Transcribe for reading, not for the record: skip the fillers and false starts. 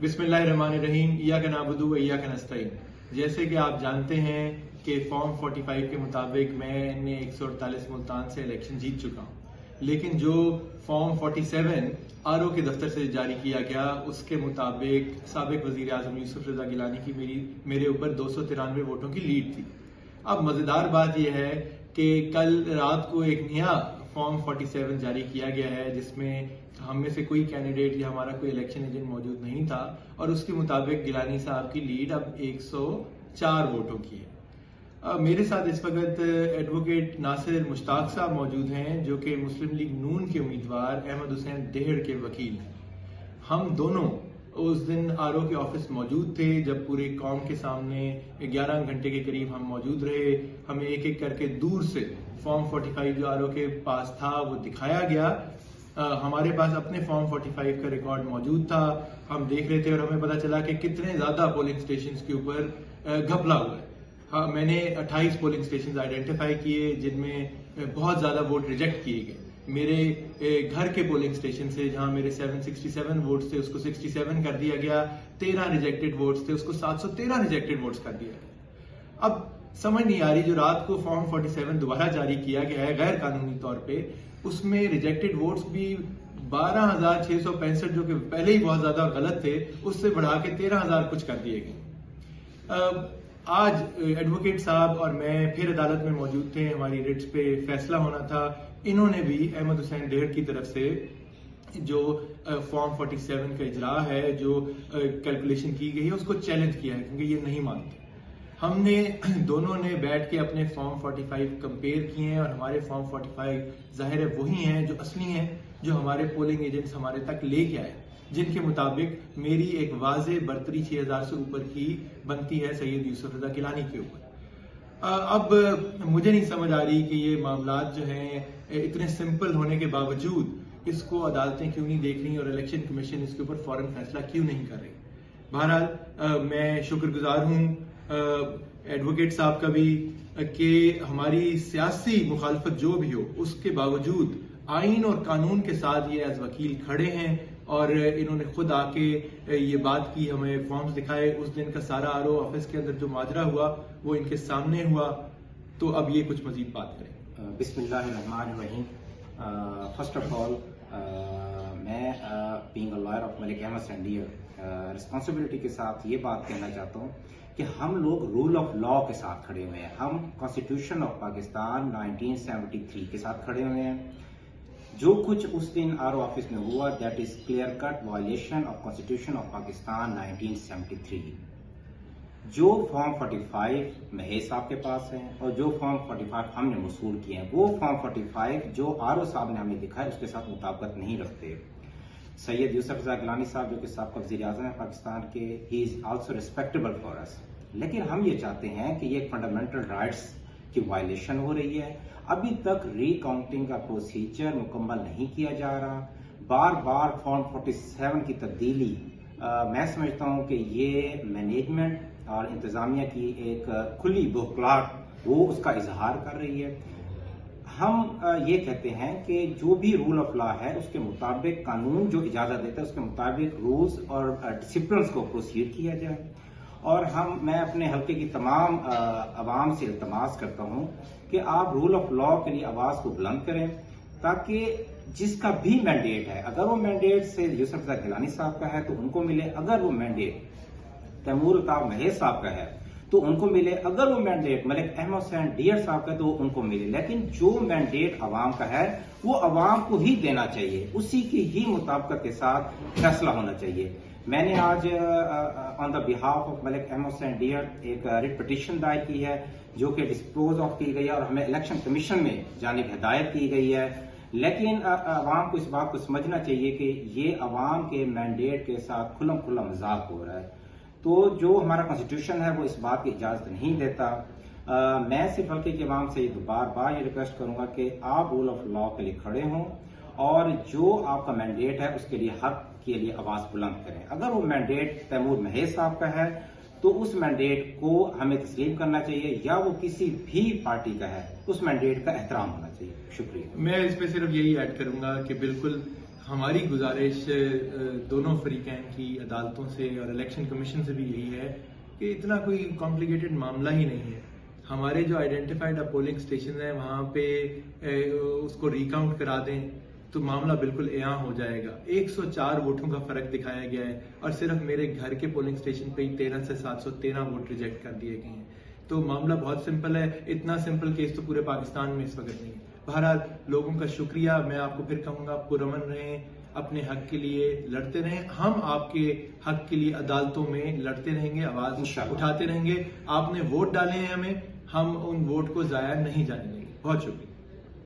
बिस्मिल्लाहिर्रहमानिर्रहीम, इय्याका नअबुदु व इय्याका नस्तईन। जैसे कि आप जानते हैं कि फॉर्म 45 के मुताबिक मैंने 148 मुल्तान से इलेक्शन जीत चुका हूँ, लेकिन जो फॉर्म 47 आरओ के दफ्तर से जारी किया गया उसके मुताबिक साबिक वजीर आजम यूसुफ रजा गिलानी की मेरे ऊपर 293 वोटों की लीड थी। अब मजेदार बात यह है कि कल रात को एक नया फॉर्म 47 जारी किया गया है जिसमें हम में से कोई कैंडिडेट या हमारा कोई इलेक्शन एजेंट मौजूद नहीं था और उसके मुताबिक गिलानी साहब की लीड अब 104 वोटों की है। मेरे साथ इस वक्त एडवोकेट नासिर मुश्ताक साहब मौजूद हैं जो कि मुस्लिम लीग नून के उम्मीदवार अहमद हुसैन देहड़ के वकील हैं। हम दोनों उस दिन आरओ के ऑफिस मौजूद थे जब पूरी कौम के सामने 11 घंटे के करीब हम मौजूद रहे। हमें एक एक करके दूर से फॉर्म 45 जो आरओ के पास था वो दिखाया गया। हमारे पास अपने फॉर्म 45 का रिकॉर्ड मौजूद था। हम देख रहे थे और हमें पता चला कि कितने ज्यादा पोलिंग स्टेशन के ऊपर घपला हुआ है। हाँ, मैंने 28 पोलिंग स्टेशन आइडेंटिफाई किए जिनमें बहुत ज्यादा वोट रिजेक्ट किए गए। मेरे घर के पोलिंग स्टेशन से जहां मेरे 767 वोट्स थे उसको 67 कर दिया गया, 13 रिजेक्टेड वोट्स थे उसको 713 रिजेक्टेड वोट्स कर दिया गया। अब समझ नहीं आ रही, जो रात को फॉर्म 47 दोबारा जारी किया गया है गैर कानूनी तौर पे, उसमें रिजेक्टेड वोट्स भी 12,665 जो कि पहले ही बहुत ज्यादा गलत थे उससे बढ़ा के 13,000 कुछ कर दिए गए। आज एडवोकेट साहब और मैं फिर अदालत में मौजूद थे, हमारी रिट्स पे फैसला होना था। इन्होंने भी अहमद हुसैन देहड़ की तरफ से जो फॉर्म 47 का इजरा है, जो कैलकुलेशन की गई है, उसको चैलेंज किया है क्योंकि ये नहीं मानते। हमने दोनों ने बैठ के अपने फॉर्म 45 कंपेयर किए हैं और हमारे फॉर्म 45 जाहिर है वही हैं जो असली हैं, जो हमारे पोलिंग एजेंट्स हमारे तक लेके आए, जिनके मुताबिक मेरी एक वाज़े बर्तरी 6,000 से ऊपर की बनती है सैयद यूसुफ रजा गिलानी के ऊपर। अब मुझे नहीं समझ आ रही कि ये मामलात जो हैं इतने सिंपल होने के बावजूद इसको अदालतें क्यों नहीं देख रही और इलेक्शन कमीशन इसके ऊपर फौरन फैसला क्यों नहीं कर रही। बहरहाल मैं शुक्रगुजार हूँ एडवोकेट साहब का भी कि हमारी सियासी मुखालफत जो भी हो उसके बावजूद आइन और कानून के साथ ये एज वकील खड़े हैं और इन्होंने खुद आके ये बात की, हमें फॉर्म्स दिखाए। उस दिन का सारा आरओ ऑफिस के अंदर जो माजरा हुआ वो इनके सामने हुआ। तो अब ये कुछ मजीद बात करें। बिस्मिल्लाहिर्रहमानिर्रहीम। फर्स्ट ऑफ ऑल मैं being a lawyer of Malik Ahmad Hussain Dehar responsibility के साथ ये बात कहना चाहता हूँ कि हम लोग रूल ऑफ लॉ के साथ खड़े हुए हैं। हम कॉन्स्टिट्यूशन ऑफ पाकिस्तान 1973 के साथ खड़े हुए हैं। जो कुछ उस दिन आरओ ऑफिस में हुआ that is clear cut violation of constitution of Pakistan 1973। जो फॉर्म 45 महेश साहब के पास है और जो फॉर्म 45 हमने मसूल किए हैं, वो फॉर्म 45 जो आरओ साहब ने हमें दिखाया उसके साथ मुताबिकत नहीं रखते। सैयद यूसुफ रजा गिलानी साहब जो कि साबिक़ वज़ीर आज़म है पाकिस्तान के, he is also respectable for us. लेकिन हम ये चाहते हैं कि ये फंडामेंटल राइट्स की वायलेशन हो रही है। अभी तक रीकाउंटिंग का प्रोसीजर मुकम्मल नहीं किया जा रहा। बार बार फॉर्म 47 की तब्दीली मैं समझता हूं कि ये मैनेजमेंट और इंतजामिया की एक खुली बौखलाहट वो उसका इजहार कर रही है। हम ये कहते हैं कि जो भी रूल ऑफ लॉ है उसके मुताबिक, कानून जो इजाजत देता है उसके मुताबिक रूल्स और डिसिप्लिन को प्रोसीड किया जाए। और मैं अपने हल्के की तमाम अवाम से इल्तमास करता हूं कि आप रूल ऑफ लॉ के लिए आवाज को बुलंद करें ताकि जिसका भी मैंडेट है, अगर वो मैंडेट से यूसुफ रजा गिलानी साहब का है तो उनको मिले, अगर वो मैंडेट तैमूर अल्ताफ महेश साहब का है तो उनको मिले, अगर वो मैंडेट मलिक अहमद हुसैन देहड़ साहब का तो उनको मिले। लेकिन जो मैंडेट अवाम का है वो अवाम को ही देना चाहिए, उसी की ही मुताबिकत के साथ फैसला होना चाहिए। मैंने आज on the behalf of Malik Ahmad Hussain Dehar एक रिट पिटीशन दायर की है जो कि डिस्पोज ऑफ की गई है और हमें इलेक्शन कमीशन में जाने की हिदायत की गई है। लेकिन अवाम को इस बात को समझना चाहिए कि ये अवाम के मैंडेट के साथ खुल्लम खुल्ला मजाक हो रहा है। तो जो हमारा कॉन्स्टिट्यूशन है वो इस बात की इजाजत नहीं देता। मैं सिर्फ हल्के की अवाम से बार बार ये रिक्वेस्ट करूंगा कि आप रूल ऑफ लॉ के लिए खड़े हों और जो आपका मैंडेट है उसके लिए हक के लिए आवाज बुलंद करें। अगर वो मैंडेट तैमूर महेश साहब का है तो उस मैंडेट को हमें तस्लीम करना चाहिए, या वो किसी भी पार्टी का है उस मैंडेट का एहतराम होना चाहिए। शुक्रिया। मैं इस पे सिर्फ यही ऐड करूंगा कि बिल्कुल हमारी गुजारिश दोनों फरीकैन की अदालतों से और इलेक्शन कमीशन से भी यही है कि इतना कोई कॉम्प्लिकेटेड मामला ही नहीं है। हमारे जो आइडेंटिफाइड पोलिंग स्टेशन है वहाँ पे उसको रिकाउंट करा दें तो मामला बिल्कुल यहाँ हो जाएगा। 104 वोटों का फर्क दिखाया गया है और सिर्फ मेरे घर के पोलिंग स्टेशन पे ही 13 से 713 वोट रिजेक्ट कर दिए गए हैं। तो मामला बहुत सिंपल है, इतना सिंपल केस तो पूरे पाकिस्तान में इस वक्त नहीं है। बहरहाल लोगों का शुक्रिया, मैं आपको फिर कहूंगा पुरअमन रहें, अपने हक के लिए लड़ते रहें। हम आपके हक के लिए अदालतों में लड़ते रहेंगे, आवाज उठाते रहेंगे। आपने वोट डाले हैं हमें, हम उन वोट को जाया नहीं जाने देंगे। बहुत शुक्रिया।